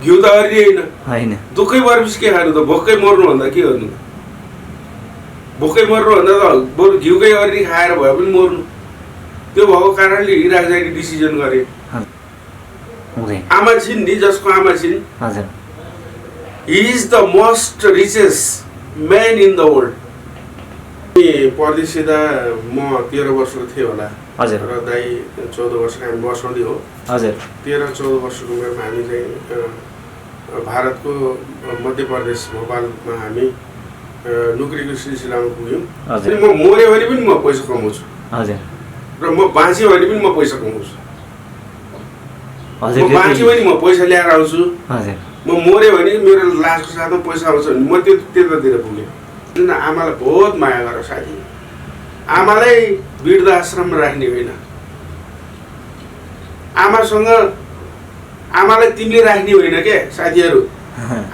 घिउ त अरी होइन दुःखै परेपछि के खानु त भोकै मर्नुभन्दा के गर्नु भोकै मर्नुभन्दा त बरु घिउकै अरी खाएर भए पनि मर्नु त्यो भएको कारणले हिराजारी डिसिजन गरे आमा छिन् नि जसको आमा छिन् हजुर he is the most richest man in the world परदेशी दा म 13 वर्षको थिएँ होला हजुर र दाइ 14 वर्षको हामी बसाउँदै हो हजुर 13-14 वर्षको उमेरमा हामी चाहिँ भारतको मध्य प्रदेश भोपालमा हामी नोकरीको सिलसिलामा पुग्यौँ अनि म मऱ्यो भने पनि म पैसा कमाउँछु हजुर र म बाँच्यो भने पनि म पैसा कमाउँछु हजुर म बाँच्यो भने म पैसा ल्याएर आउँछु हजुर म मऱ्यो भने मेरो लासको साथमा पैसा आउँछ भने म त्यतातिर पुगेँ किन आमालाई बहुत माया गर साथी आमालाई वृद्ध आश्रममा राख्ने होइन आमालाई तिमीले राख्ने होइन क्या साथीहरू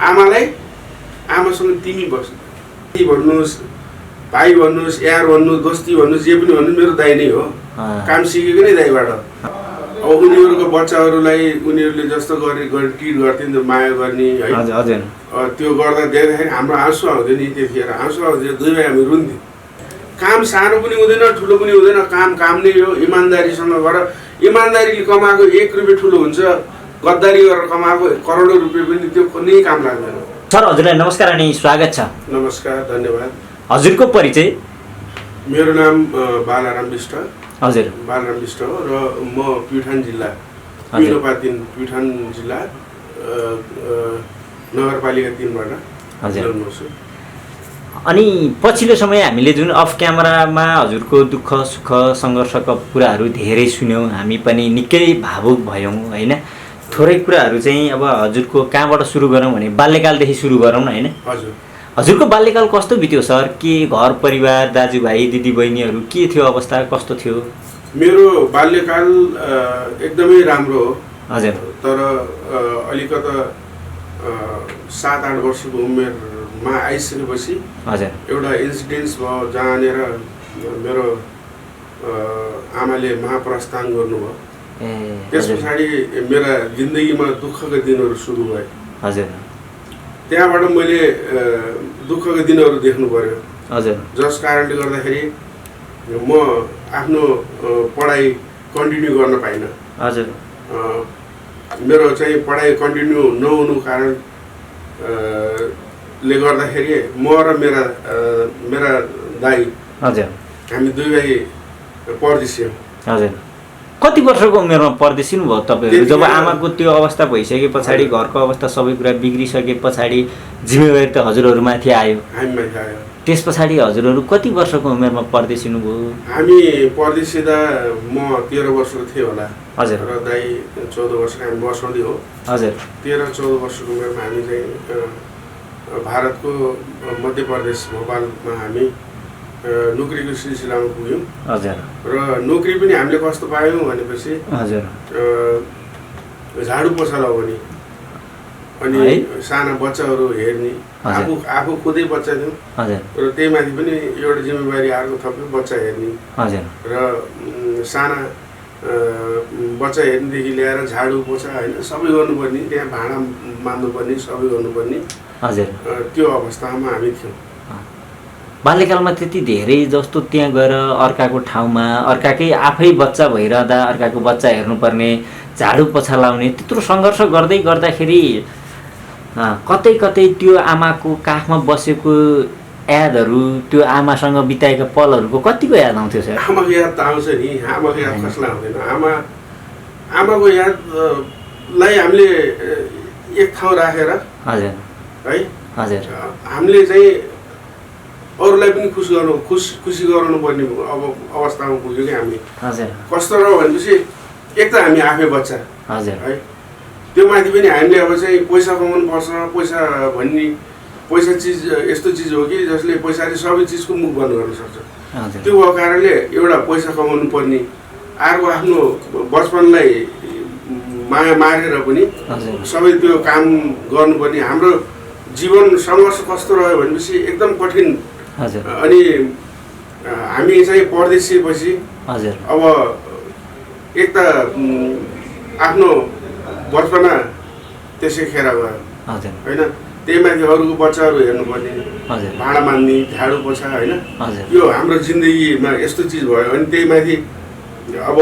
आमासँग तिमी बस् भन्नुहोस् भाइ भन्नुहोस् यार भन्नुहोस् दोस्ती भन्नुहोस् जे पनि भन्नुहोस् मेरो दाइ नै हो काम सिकेको नै दाइबाट अब उनीहरूको बच्चाहरूलाई उनीहरूले जस्तो ट्रिट गर्थे नि त माया गर्ने है त्यो गर्दा देख्दाखेरि हाम्रो आँसु आउँथ्यो नि त्यतिखेर आँसु आउँथ्यो दुई भाइ हामी रुन्थ्यौँ काम सानो पनि हुँदैन ठुलो पनि हुँदैन काम नै हो इमान्दारीसँग गर इमान्दारीले कमाएको 1 रुपियाँ ठुलो हुन्छ गद्दारी गरेर कमाएको करोडौँ रुपियाँ पनि त्यो कुनै काम लाग्दैन सर हजुरलाई नमस्कार अनि स्वागत छ नमस्कार धन्यवाद हजुरको परिचय मेरो नाम बालाराम विष्ट हजुर बालाराम विष्ट हो र म प्युठान जिल्ला पिलोपातिन प्युठान जिल्ला नगरपालिका 3 बाट जन्मेको छु अनि पछिल्लो समय हामीले जुन अफ क्यामेरामा हजुरको दुःख सुख सङ्घर्षका कुराहरू धेरै सुन्यौँ हामी पनि निकै भावुक भयौँ होइन थोरै कुराहरू चाहिँ अब हजुरको कहाँबाट सुरु गरौँ भने बाल्यकालदेखि सुरु गरौँ न होइन हजुरको बाल्यकाल कस्तो बित्यो सर के घर परिवार दाजुभाइ दिदीबहिनीहरू के थियो अवस्था कस्तो थियो मेरो बाल्यकाल एकदमै राम्रो हो हजुर तर अलिकता 7-8 वर्षको उमेरमा आइसकेपछि हजुर एउटा इन्सिडेन्स भयो जहाँनिर मेरो आमाले महाप्रस्थान गर्नुभयो त्यस पछाडि मेरा जिन्दगीमा दुःखका दिनहरू सुरु भए हजुर त्यहाँबाट मैले दुःखका दिनहरू देख्नु पर्यो हजुर जस कारणले गर्दाखेरि म आफ्नो पढाइ कन्टिन्यू गर्न पाइनँ हजुर मेरो चाहिँ पढाइ कन्टिन्यू नहुनु कारण ले गर्दाखेरि म र मेरा दाइ हजुर हामी दुई भाइ परदेशी हौँ हजुर कति वर्षको उमेरमा परदेशिनु भयो तपाईँहरू जब आमाको त्यो अवस्था भइसके पछाडि घरको अवस्था सबै कुरा बिग्रिसके पछाडि जिम्मेवारी त हजुरहरूमाथि आयो हामीमाथि आयो त्यस पछाडि हजुरहरू कति वर्षको उमेरमा परदेशिनु भयो हामी परदेशिँदा म 13 वर्षको थिएँ होला हजुर र दाइ 14 वर्षको हामी बसाउँदै हो हजुर 13-14 वर्षको उमेरमा हामी चाहिँ भारतको मध्य प्रदेश भोपालमा हामी नोकरीको सिलसिलामा पुग्यौँ हजुर र नोकरी पनि हामीले कस्तो पायौँ भनेपछि हजुर झाडु पोछा लगाउने अनि साना बच्चाहरू हेर्ने आफू खुदै बच्चा थियौँ हजुर र त्यही माथि पनि एउटा जिम्मेवारी अर्को थप्यो बच्चा हेर्ने हजुर र साना बच्चा हेर्नेदेखि ल्याएर झाडु पोछा होइन सबै गर्नुपर्ने त्यहाँ भाँडा मान्नुपर्ने सबै गर्नुपर्ने हजुर त्यो अवस्थामा हामी थियौँ बाल्यकालमा त्यति धेरै जस्तो त्यहाँ गएर अर्काको ठाउँमा अर्काकै आफै बच्चा भइरहँदा अर्काको बच्चा हेर्नुपर्ने झाडु पोछा लाउने त्यत्रो सङ्घर्ष गर्दै गर्दाखेरि कतै कतै त्यो आमाको काखमा बसेको यादहरू त्यो आमासँग बिताएका पलहरूको कतिको याद आउँथ्यो सर आमाको याद त आउँछ नि आमाको याद कसलाई आउँदैन आमाको यादलाई हामीले एक ठाउँ राखेर हजुर है हजुर हामीले चाहिँ अरूलाई पनि खुसी गराउनु पर्ने अब अवस्थामा पुग्यो कि हामी हजुर कस्तो रह्यो भनेपछि एक त हामी आफै बच्चा हजुर है त्यो माथि पनि हामीले अब चाहिँ पैसा कमाउनु पर्छ पैसा भन्ने पैसा चिज यस्तो चिज हो कि जसले पैसाले सबै चिजको मुख बन्द गर्न सक्छ त्यो भएको कारणले एउटा पैसा कमाउनु पर्ने अर्को आफ्नो बचपनलाई माया मारेर पनि सबै त्यो काम गर्नुपर्ने हाम्रो जीवन सङ्घर्ष कस्तो रह्यो भनेपछि एकदम कठिन अनि हामी चाहिँ परदेशिएपछि अब एक त आफ्नो बचपना त्यसै खेर गयो हजुर होइन। त्यही माथि अरूको बच्चाहरू हेर्नुपर्ने, हजुर भाँडा मान्ने, झाडु पोछा होइन, हजुर यो हाम्रो जिन्दगीमा यस्तो चिज भयो। अनि त्यही माथि अब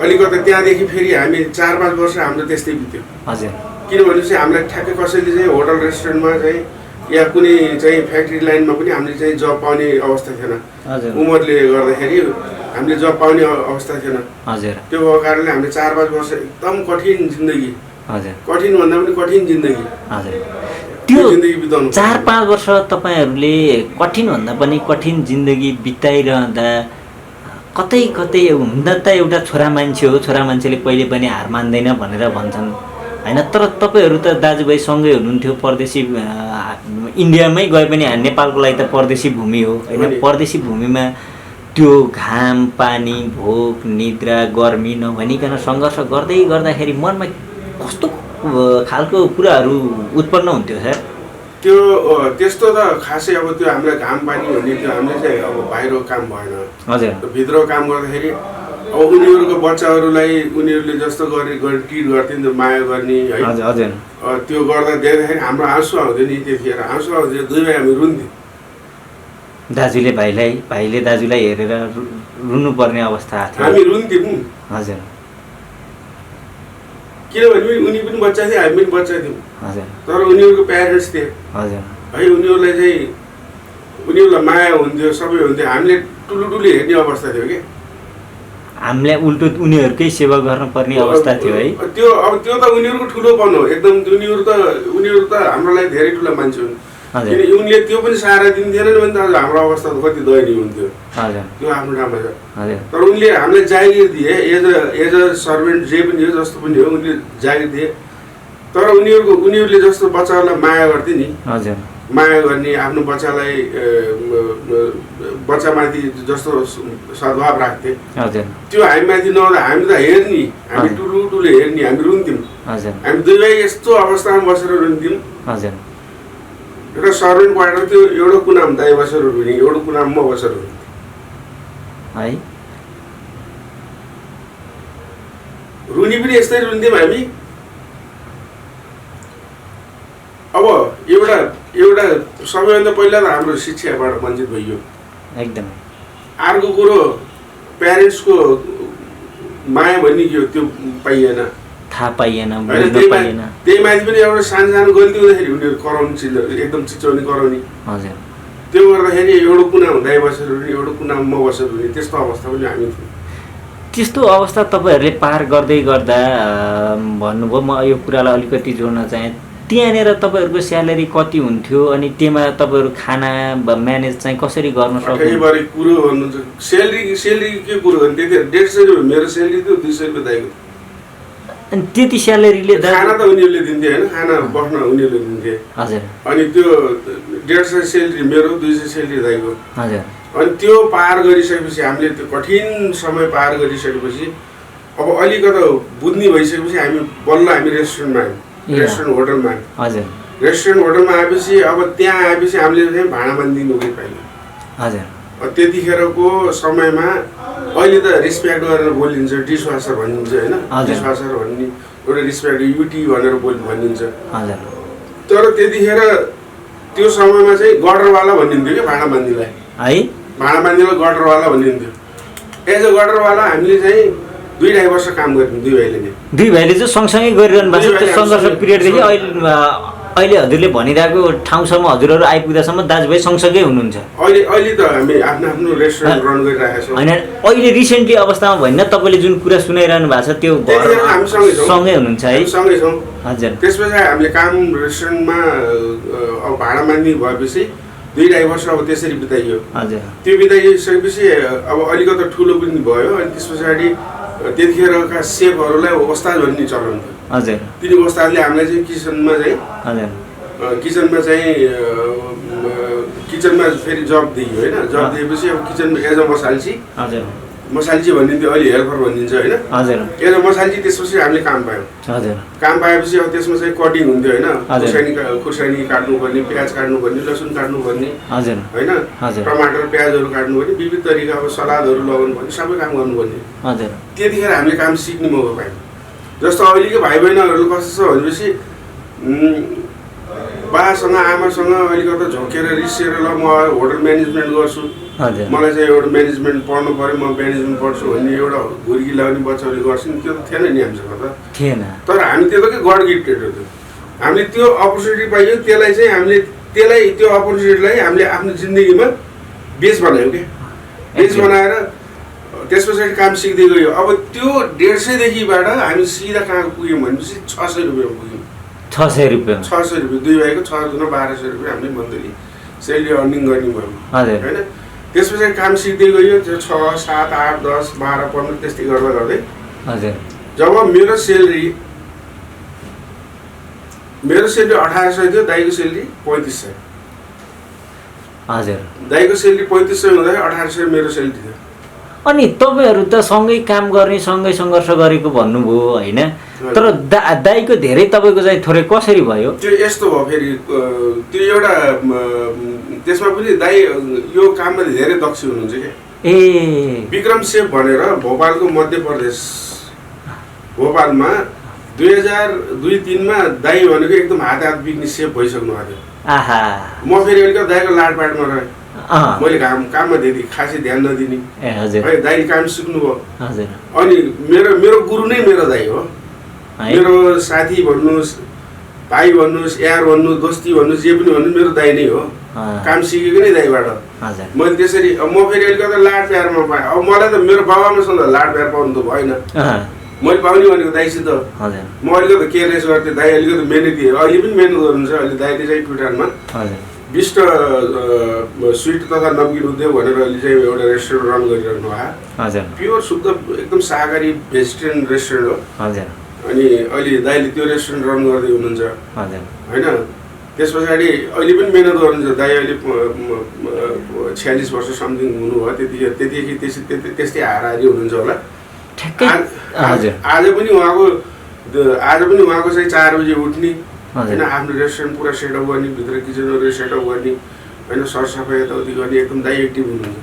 अलिकति त्यहाँदेखि फेरि हामी 4-5 वर्ष हाम्रो त्यस्तै बित्यो। हजुर किनभने चाहिँ हामीलाई ठ्याक्कै कसैले चाहिँ होटल रेस्टुरेन्टमा चाहिँ या कुनै चाहिँ फ्याक्ट्री लाइनमा पनि हामीले चाहिँ जब पाउने अवस्था थिएन। हजुर उमेरले गर्दाखेरि हामीले जब पाउने अवस्था थिएन। हजुर त्यो भएको कारणले हामीले 4-5 वर्ष एकदम कठिन जिन्दगी, हजुर कठिन भन्दा पनि कठिन जिन्दगी, हजुर त्यो जिन्दगी बिताउनु 4-5 वर्ष तपाईँहरूले कठिन भन्दा पनि कठिन जिन्दगी बिताइरहँदा कतै कतै हुन त एउटा छोरा मान्छे हो, छोरा मान्छेले कहिले पनि हार मान्दैन भनेर भन्छन् होइन। तर तपाईँहरू त दाजुभाइ सँगै हुनुहुन्थ्यो, परदेशी इन्डियामै गए पनि नेपालको लागि त परदेशी भूमि हो होइन। परदेशी भूमिमा त्यो घाम पानी भोक निद्रा गर्मी नभनिकन सङ्घर्ष गर्दै गर्दाखेरि मनमा कस्तो खालको कुराहरू उत्पन्न हुन्थ्यो सर? त्यो त्यस्तो त खासै अब त्यो हामीलाई घाम पानी भन्ने त्यो हामीले चाहिँ अब बाहिरको काम भएन। हजुर भित्रको काम गर्दाखेरि अब उनीहरूको बच्चाहरूलाई उनीहरूले जस्तो ट्रिट गर्थे नि त, माया गर्ने है। हजुर हजुर त्यो गर्दा देख्दाखेरि हाम्रो आँसु आउँथ्यो नि, त्यतिखेर आँसु आउँथ्यो, दुई भाइ हामी रुन्थ्यौँ। दाजुले भाइलाई, भाइले दाजुलाई हेरेर रुनुपर्ने अवस्था आएको हामी थियो। रुन्थ्यौँ। हजुर किनभने उनी पनि बच्चा थिए, हामी पनि बच्चा थियौँ। हजुर तर उनीहरूको प्यारेन्ट्स थिए हजुर है, उनीहरूलाई चाहिँ उनीहरूलाई माया हुन्थ्यो, सबै हुन्थ्यो। हामीले ठुलो हेर्ने अवस्था थियो कि हामीलाई उल्टो उनीहरूकै सेवा गर्नुपर्ने अवस्था थियो है। त्यो अब त्यो त उनीहरूको ठुलोपन हो एकदम। उनीहरू त हाम्रो लागि धेरै ठुला मान्छे हुन्। हजुर किन उनले त्यो पनि सहारा दिन्थेन भने त हाम्रो अवस्था त कति दयनीय हुन्थ्यो। हजुर त्यो आफ्नो ठाउँमा छ। हजुर तर उनले हामीलाई जागिर दिए, एज अ सर्भेन्ट जे पनि हो, जस्तो पनि हो, उनले जागिर दिए। तर उनीहरूले जस्तो बच्चाहरूलाई माया गर्थे नि, हजुर माया गर्ने, आफ्नो बच्चालाई बच्चामाथि जस्तो सद्भाव राख्थे, हजुर त्यो हामीमाथि नहुँदा हामी त हेर्ने, हामी ठुलो हेर्ने, हामी रुन्थ्यौँ। हजुर हामी दुई भाइ यस्तो अवस्थामा बसेर रुन्थ्यौँ। हजुर एउटा सर्भेन्ट क्वार्टर थियो, एउटा कुनामा दाइ बसेर रुने, एउटा कुनामा म बसेर रुन्थेँ है। रुनी पनि यस्तै रुन्थ्यौँ हामी। अब एउटा सबैभन्दा पहिला त हाम्रो शिक्षाबाट वञ्चित भइयो एकदम। अर्को कुरो प्यारेन्ट्सको माया भन्ने के हो त्यो पाइएन, थाहा पाइएन, होइन। बुझ्न पाइएन। त्यही माथि पनि एउटा सानो गल्ती हुँदाखेरि उनीहरू कराउने चिजहरू एकदम चिच्याउने कराउने। हजुर त्यो गर्दाखेरि एउटा कुनामा दाइ बसेर रुने, एउटा कुनामा म बसेर रुने, त्यस्तो अवस्था पनि हामी थियौँ। त्यस्तो अवस्था तपाईँहरूले पार गर्दै गर्दा भन्नुभयो, म यो कुरालाई अलिकति जोड्न चाहेँ। त्यहाँनिर तपाईँहरूको स्यालेरी कति हुन्थ्यो अनि त्यसमा तपाईँहरू खाना म्यानेज चाहिँ कसरी गर्न सक्नु? बारे कुरो भन्नुहुन्छ, सेलेरी के कुरो गर्नु? त्यति 150 रुपियाँ मेरो सेलेरी थियो, 200 रुपियाँ दाइको। अनि त्यति स्यालेरीले खाना त उनीहरूले दिन्थे होइन, खाना बस्न उनीहरूले दिन्थे। हजुर अनि त्यो 150 सेलेरी मेरो, 200 सेलेरी दाइको। हजुर अनि त्यो पार गरिसकेपछि हामीले त्यो कठिन समय पार गरिसकेपछि अब अलिकति बुझ्ने भइसकेपछि हामी बल्ल हामी रेस्टुरेन्टमा आयौँ, रेस्टुरेन्ट होटलमा आयौँ। हजुर रेस्टुरेन्ट होटलमा आएपछि अब त्यहाँ आएपछि हामीले चाहिँ भाँडा मान्ने नोकरी पायौँ। हजुर त्यतिखेरको समयमा अहिले त रिस्पेक्ट गरेर बोलिन्छ, डिसवासर भनिन्छ होइन, डिसवासर भन्ने एउटा रिस्पेक्ट युटी भनेर भनिन्छ। हजुर तर त्यतिखेर त्यो समयमा चाहिँ गटरवाला भनिन्थ्यो क्या भाँडा मान्नेलाई है। भाँडा मान्नेलाई गटरवाला भनिन्थ्यो। एज अ गटरवाला हामीले चाहिँ 2.5 वर्ष काम गर्थ्यौँ दुई भाइले नै। दुई भाइले चाहिँ सँगसँगै गरिरहनु भएको छ। त्यो सङ्घर्ष पिरियडदेखि अहिले हजुरले भनिरहेको ठाउँसम्म हजुरहरू आइपुग्दासम्म दाजुभाइ सँगसँगै हुनुहुन्छ। अहिले त हामी आफ्नो रेस्टुरेन्ट रन गरिरहेका छौँ। होइन अहिले रिसेन्टली अवस्थामा भन्न तपाईँले जुन कुरा सुनाइरहनु भएको छ त्यो हामी सँगै हुनुहुन्छ है? सँगै छौँ। हजुर त्यसपछि हामीले काम रेस्टुरेन्टमा अब भाँडा मान्ने भएपछि 2.5 वर्ष अब त्यसरी बिताइयो। हजुर त्यो बिताइसकेपछि अब अलिकति ठुलो पनि भयो। अनि त्यस पछाडि त्यतिखेरका सेफहरूलाई ओस्ताद भन्ने चलन थियो। हजुर तिनी ओस्तादले हामीलाई चाहिँ किचनमा फेरि जब दियो होइन। जब दिएपछि अब किचनमा एज अ मसाल्ची, हजुर मसाल्ची भनिन्थ्यो, अहिले हेल्पर भनिन्छ होइन। हजुर एज अ मसाल्ची त्यसपछि हामीले काम पायौँ। हजुर काम पाएपछि अब त्यसमा चाहिँ कटिङ हुन्थ्यो होइन, खुर्सानी काट्नुपर्ने, प्याज काट्नुपर्ने, लसुन काट्नुपर्ने हजुर होइन, टमाटर प्याजहरू काट्नुपर्ने, विविध तरिका अब सलादहरू लगाउनुपर्ने, सबै काम गर्नुपर्ने। हजुर त्यतिखेर हामीले काम सिक्ने मौका पायौँ। जस्तो अहिलेको भाइ बहिनीहरू कस्तो छ भनेपछि बासँग आमासँग अलिकति झोकेर रिसेर ल म होटल म्यानेजमेन्ट गर्छु, मलाई चाहिँ एउटा म्यानेजमेन्ट पढ्नु पऱ्यो, म म्यानेजमेन्ट पढ्छु भन्ने एउटा घुर्की लगाउने बच्चाहरूले गर्छ नि, त्यो त थिएन नि हामीसँग त थिएन। तर हामी त्यो त के गड गिफ्टेड हो, त्यो हामीले त्यो अपर्च्युनिटी पाइयो, त्यसलाई चाहिँ हामीले त्यो अपर्च्युनिटीलाई हामीले आफ्नो जिन्दगीमा बेस बनायौँ क्या, बेस बनाएर त्यस पछाडि काम सिक्दै गयो। अब त्यो 150 देखिबाट हामी सिधा कहाँ पुग्यौँ भनेपछि 600 रुपियाँ पुग्यौँ। 600 रुपियाँ 600 रुपियाँ, दुई भाइको 6 गुणा 1200 रुपियाँ हामीले मन्थली सेलेरी अर्निङ गर्ने भयौँ होइन। त्यस पछाडि काम सिक्दै गयो, त्यो 6, 7, 8, 10, 12, 15 त्यस्तै गर्दा गर्दै जब मेरो सेलेरी 1800 थियो, दाइको सेलेरी 3500। हजुर, दाइको सेलेरी 3500 हुँदाखेरि 1800 मेरो सेलेरी थियो। अनि तपाईँहरू त सँगै काम गर्ने, सँगै सङ्घर्ष गरेको भन्नुभयो होइन, तर दाइको धेरै तपाईँको चाहिँ थोरै कसरी भयो? त्यो यस्तो भयो फेरि, त्यो एउटा त्यसमा पनि दाइ यो काममा धेरै दक्ष हुनुहुन्छ क्या। विक्रम सेफ भनेर भोपालको मध्य प्रदेश भोपालमा 2002-03 मा दाइ भनेको एकदम हात बिग्ने सेफ भइसक्नु भएको थियो। म फेरि अलिकति दाइको लाडपाडमा रहेँ, मैले काममा त्यति खासै ध्यान नदिने है, दाइले काम सिक्नुभयो। अनि मेरो गुरु नै मेरो दाइ हो, मेरो साथी भन्नुहोस्, भाइ भन्नुहोस्, यार भन्नुहोस्, दोस्ती भन्नुहोस्, जे पनि भन्नुहोस्, मेरो दाइ नै हो। काम सिकेको नै दाइबाट मैले त्यसरी। म फेरि अलिकति लाड प्यारमा पाएँ। अब मलाई त मेरो बाबामासँग लाड प्यार पाउनु त भएन, मैले पाउने भनेको दाइसित। म अलिकति केयरलेस गर्थेँ, दाइ अलिकति मेहनती, अहिले पनि मेहनत गर्नुहुन्छ। अहिले दाइले चाहिँ प्युठानमा विष्ट स्विट तथा नमकिन उद्योग भनेर अहिले चाहिँ एउटा रेस्टुरेन्ट रन गरिरहनु भएको, प्योर शुद्ध एकदम शाकाहारी भेजिटेरियन रेस्टुरेन्ट हो। अनि अहिले दाइले त्यो रेस्टुरेन्ट रन गर्दै हुनुहुन्छ होइन। त्यस पछाडि अहिले पनि मेहनत गर्नुहुन्छ दाइ। अहिले 46 वर्ष समथिङ हुनुभयो, त्यतिकै त्यस्तै हाराहारी हुनुहुन्छ होला। आज पनि उहाँको चाहिँ 4 बजी उठ्ने होइन, आफ्नो रेस्टुरेन्ट पुरा सेटअप गर्ने, भित्र किचनहरू सेटअप गर्ने होइन, सरसफाइ यताउति गर्ने, एकदम दाइ एक्टिभ हुनुहुन्छ।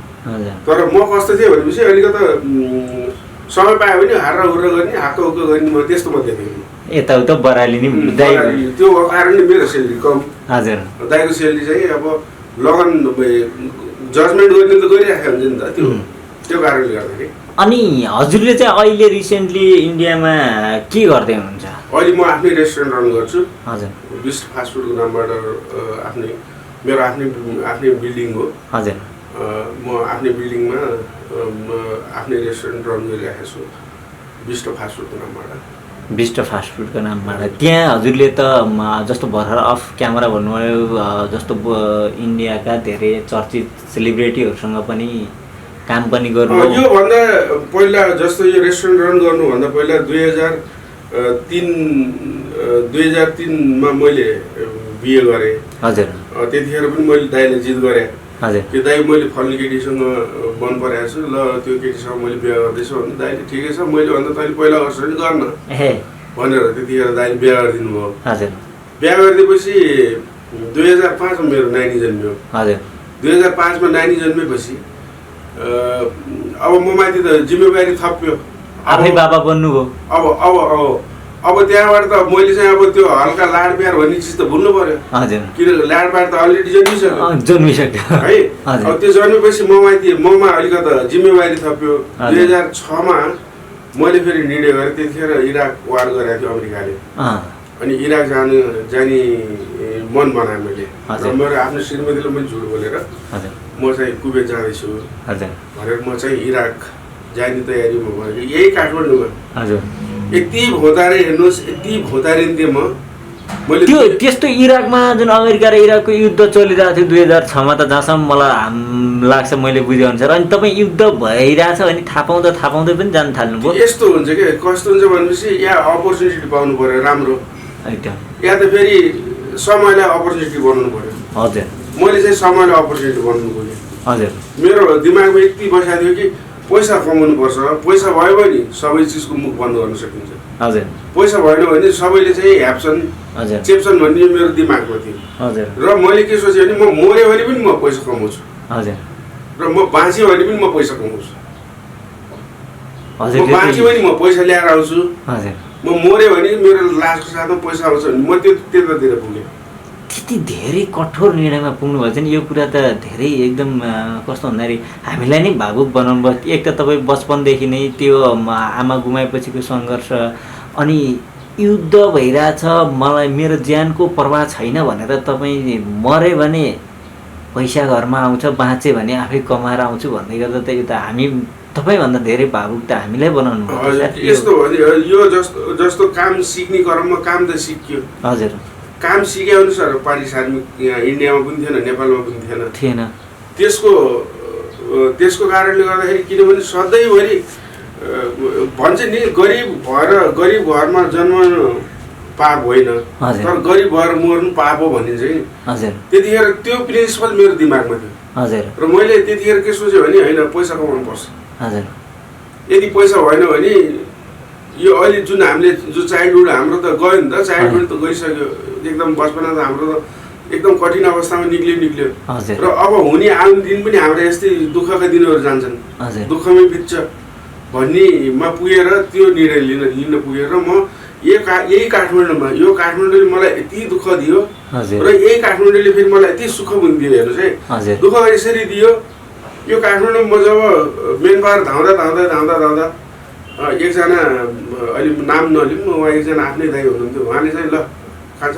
तर म कस्तो थिएँ भनेपछि अलिकति समय पायो भने हार्रा हुर्रा गर्ने, हाक्क हुक्क गर्ने, म त्यस्तो मात्रै थिएँ। यताउता बरालिने त्यो कारणले मेरो सेलेरी कम। दाइको सेलेरी चाहिँ अब लगन जजमेन्ट गर्ने त गरिराखेको हुन्छ नि त, त्यो कारणले गर्दाखेरि। अनि हजुरले चाहिँ अहिले रिसेन्टली इन्डियामा के गर्दै हुनुहुन्छ? अहिले म आफ्नै रेस्टुरेन्ट रन गर्छु। हजुर, बिस्ट फास्ट फुडको नामबाट मेरो आफ्नै बिल्डिङ हो। हजुर, म आफ्नै बिल्डिङमा आफ्नै रेस्टुरेन्ट रन गरिरहेको छु, बिस्ट फास्ट फुडको नामबाट। बिस्ट फास्ट फुडको नामबाट त्यहाँ हजुरले त जस्तो भर्खर अफ क्यामेरा भन्नुभयो, जस्तो इन्डियाका धेरै चर्चित सेलिब्रेटीहरूसँग पनि काम पनि गर्नु। योभन्दा पहिला जस्तो यो रेस्टुरेन्ट रन गर्नुभन्दा पहिला 2003 मा मैले बिए गरेँ। हजुर, त्यतिखेर पनि मैले दाइले जिद गरेँ। हजुर, त्यो दाइ मैले फल्ने केटीसँग मन पराएको छु, ल त्यो केटीसँग मैले बिहा गर्दैछु भने दाइले ठिकै छ, मैले भन्दा तैँले पहिला गर्छ भने गर्न भनेर त्यतिखेर दाइले बिहा गरिदिनु भयो। हजुर, बिहा गरिदिएपछि 2005 मा मेरो नानी जन्मियो। हजुर, 2005 मा नानी जन्मेपछि अब म माथि त जिम्मेवारी थप्यो, आफै बाबा बन्नुभयो। अब त्यहाँबाट त मैले चाहिँ अब त्यो हल्का लाड प्यार भन्ने चिज त भुल्नु पर्यो। हजुर, किन लाड प्यार त अलरेडी जन्मिसक्यो है। अब त्यो जन्मेपछि ममा अलिकति जिम्मेवारी थप्यो। 2006 मा मैले फेरि निर्णय गरेँ, त्यतिखेर इराक वार गरेको थियो अमेरिकाले, अनि इराक जाने मन बनाएँ मैले। मेरो आफ्नो श्रीमतीले मैले झुट बोलेर म चाहिँ कुवेत जाँदैछु भनेर म चाहिँ इराक जाने तयारीमा भयो, यही काठमाडौँमा। यति भोतारे हेर्नुहोस्, यति भोतारे थिएँ मैले। त्यो त्यस्तो इराकमा जुन अमेरिका र इराकको युद्ध चलिरहेको थियो 2006 मा, त जहाँसम्म मलाई लाग्छ मैले बुझेअनुसार, अनि तपाईँ युद्ध भइरहेछ भने थाहा पाउँदै पनि जान थाल्नुभयो। यस्तो हुन्छ क्या, कस्तो हुन्छ भनेपछि यहाँ अपर्च्युनिटी पाउनु पऱ्यो राम्रो, या त फेरि समयलाई अपर्च्युनिटी बनाउनु पऱ्यो। हजुर, मैले चाहिँ समयलाई अपर्च्युनिटी बनाउनु पऱ्यो। हजुर, मेरो दिमागमा यति बसेको थियो कि पैसा कमाउनु पर्छ, पैसा भयो भने सबै चिजको मुख बन्द गर्न सकिन्छ। हजुर, पैसा भएन भने सबैले चाहिँ ह्याप्छन्, चेप्छन् भन्ने मेरो दिमागमा थियो। हजुर, र मैले के सोचेँ भने म मऱ्यो भने पनि म पैसा कमाउँछु। हजुर, र म बाँच्यो भने पनि म पैसा कमाउँछु। हजुर, म बाँच्यो भने म पैसा ल्याएर आउँछु, म म मऱ्यो भने मेरो लासको साथमा पैसा आउँछ भने म त्यतातिर पुगेँ। त्यति धेरै कठोर निर्णयमा पुग्नु भएको छ नि, यो कुरा त धेरै एकदम कस्तो भन्दाखेरि हामीलाई नै भावुक बनाउनु भयो। एक त तपाईँ बचपनदेखि नै त्यो आमा गुमाएपछिको सङ्घर्ष, अनि युद्ध भइरहेछ, मलाई मेरो ज्यानको प्रवाह छैन भनेर तपाईँ मऱ्यो भने पैसा घरमा आउँछ, बाँचे भने आफै कमाएर आउँछु भन्दै गर्दा त यो त हामी तपाईँभन्दा धेरै भावुक त हामीलाई बनाउनु भयो। यस्तो हो नि, यो जस्तो काम सिक्ने क्रममा काम त सिकियो। हजुर, काम सिके अनुसार पारिस आर्मी यहाँ इन्डियामा पनि थिएन, नेपालमा पनि थिएन। त्यसको कारणले गर्दाखेरि, किनभने सधैँभरि भन्छ नि गरिब घरमा जन्मनु पाप होइन, तर गरिब भएर मर्नु पाप हो भनिन्छ नि। त्यतिखेर त्यो प्रिन्सिपल मेरो दिमागमा थियो। र मैले त्यतिखेर के सोचेँ भने होइन, पैसा कमाउनु पर्छ। यदि पैसा भएन भने यो अहिले जुन हामीले जो चाइल्डहुड हाम्रो त गयो नि त, चाइल्डहुड त गइसक्यो, एकदम बचपना त हाम्रो त एकदम कठिन अवस्थामा निक्ल्यो। र अब हुने आउने दिन पनि हाम्रो यस्तै दुःखका दिनहरू जान्छन्, दुःखमै बित्छ भन्नेमा पुगेर त्यो निर्णय लिन पुगेर म यही काठमाडौँमा, यो काठमाडौँले मलाई यति दुःख दियो र यही काठमाडौँले फेरि मलाई यति सुख पनि दियो। हेर्नुहोस् है, दुःख यसरी दियो। यो काठमाडौँमा म जब मेन पावर धाउँदा एकजना, अहिले नाम नलिउँ, उहाँ एकजना आफ्नै दाइ हुनुहुन्थ्यो। उहाँले चाहिँ ल खान्छ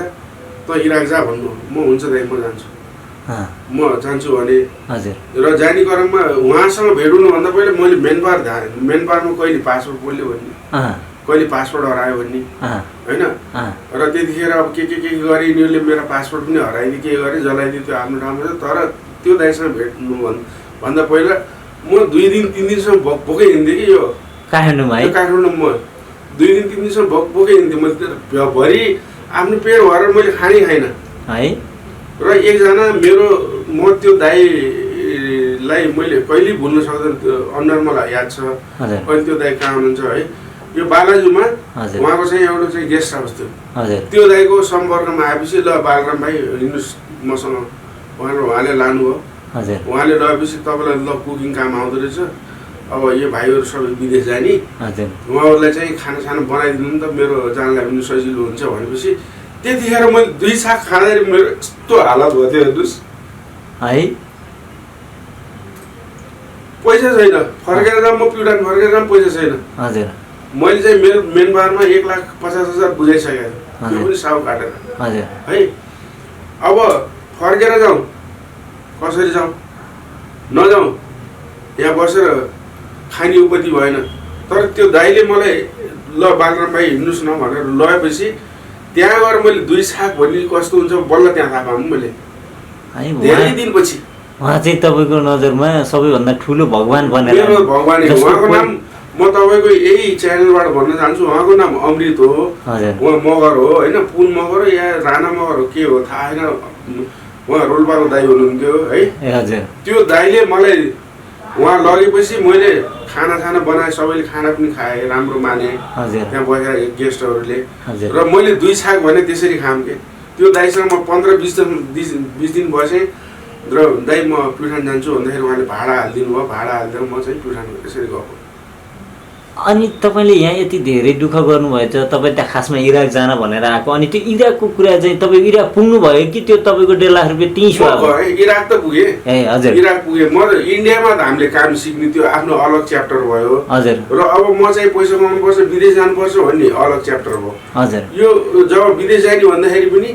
त इराक जा भन्नु, म हुन्छ दाइ म जान्छु भने र जाने क्रममा उहाँसँग भेट हुनुभन्दा पहिला मैले मेन पावरमा कहिले पासपोर्ट बोल्यो भन्ने, कहिले पासपोर्ट हरायो भन्ने होइन। र त्यतिखेर अब के गरे यिनीहरूले मेरो पासपोर्ट पनि हराइदियो, के गरे जलाइदियो, त्यो आफ्नो ठाउँमा छ। तर त्यो दाइसँग भेट्नु भन्दा पहिला म 2 दिन 3 दिनसम्म भोकै हिँड्थेँ कि यो काठमाडौँमा 2 दिन 3 दिनसम्म भोकै हिँड्थेँ। मैले भरि आफ्नो पेट भरेर मैले खानै खाइनँ है। र एकजना म त्यो दाइलाई मैले कहिल्यै भुल्न सक्दैन, त्यो अनुहार मलाई याद छ। अहिले त्यो दाइ कहाँ हुनुहुन्छ है, यो बालाजुमा उहाँको चाहिँ एउटा चाहिँ गेस्ट हाउस थियो। त्यो दाइको सम्पर्कमा आएपछि ल बालराम भाइ हिँड्नुहोस् मसँग, उहाँले लानुभयो। उहाँले लगेपछि तपाईँलाई ल कुकिङ काम आउँदो रहेछ, अब यो भाइहरू सबै विदेश जाने, उहाँहरूलाई चाहिँ खाना बनाइदिनु नि त, मेरो जानलाई पनि सजिलो हुन्छ भनेपछि त्यतिखेर मैले 2 छाक खाँदाखेरि मेरो यस्तो हालत भएको थियो। हेर्नुहोस् है, पैसा छैन, फर्केर जाऊँ, म प्युठान फर्केर जाऊँ, पैसा छैन। मैले चाहिँ मेरो मेन पावरमा 1,50,000 बुझाइसकेको थियो, त्यो पनि साउ काटेर है। अब फर्केर जाउँ, कसरी जाउँ, नजाउँ, यहाँ बसेर खाने उपति भएन। तर त्यो दाइले मलाई ल बालराम भाइ हिँड्नुहोस् न भनेर लगेपछि त्यहाँ गएर मैले 2 छाक भन्ने कस्तो हुन्छ बल्ल त्यहाँ थाहा पाऊँ मैले धेरै दिनपछि। उहाँ चाहिँ तपाईँको नजरमा सबैभन्दा ठुलो भगवान बनेर, भगवान उहाँको नाम म तपाईँको यही च्यानलबाट भन्न चाहन्छु। उहाँको नाम अमृत हो, उहाँ मगर हो होइन, पुन मगर हो या राणा मगर हो के हो थाहा छैन। उहाँ रोल्पाको दाइ हुनुहुन्थ्यो है। त्यो दाइले मलाई उहाँ लगेपछि मैले खाना बनाएँ, सबैले खाना पनि खाएँ, राम्रो माने त्यहाँ बसेर गेस्टहरूले। र मैले 2 छाक भने त्यसरी खाऊँ के। त्यो दाइसँग म 15-20 दिन बसेँ र दाइ म प्युठान जान्छु भन्दाखेरि उहाँले भाडा हालिदिनु भयो। भाडा हालिदिएर म चाहिँ प्युठान त्यसरी गएको। अनि तपाईँले यहाँ यति धेरै दुःख गर्नुभएछ, तपाईँ त्यहाँ खासमा इराक जान भनेर आएको, अनि त्यो इराकको कुरा चाहिँ तपाईँ इराक पुग्नु भयो कि त्यो तपाईँको 1.5 लाख रुपियाँ त्यहीँ भयो? इराक त पुगेँ, इराक पुगेँ म। इन्डियामा त हामीले काम सिक्ने त्यो आफ्नो अलग च्याप्टर भयो। र अब म चाहिँ पैसा कमाउनुपर्छ, विदेश जानुपर्छ भन्ने अलग च्याप्टर भयो। यो जब विदेश जाने भन्दाखेरि पनि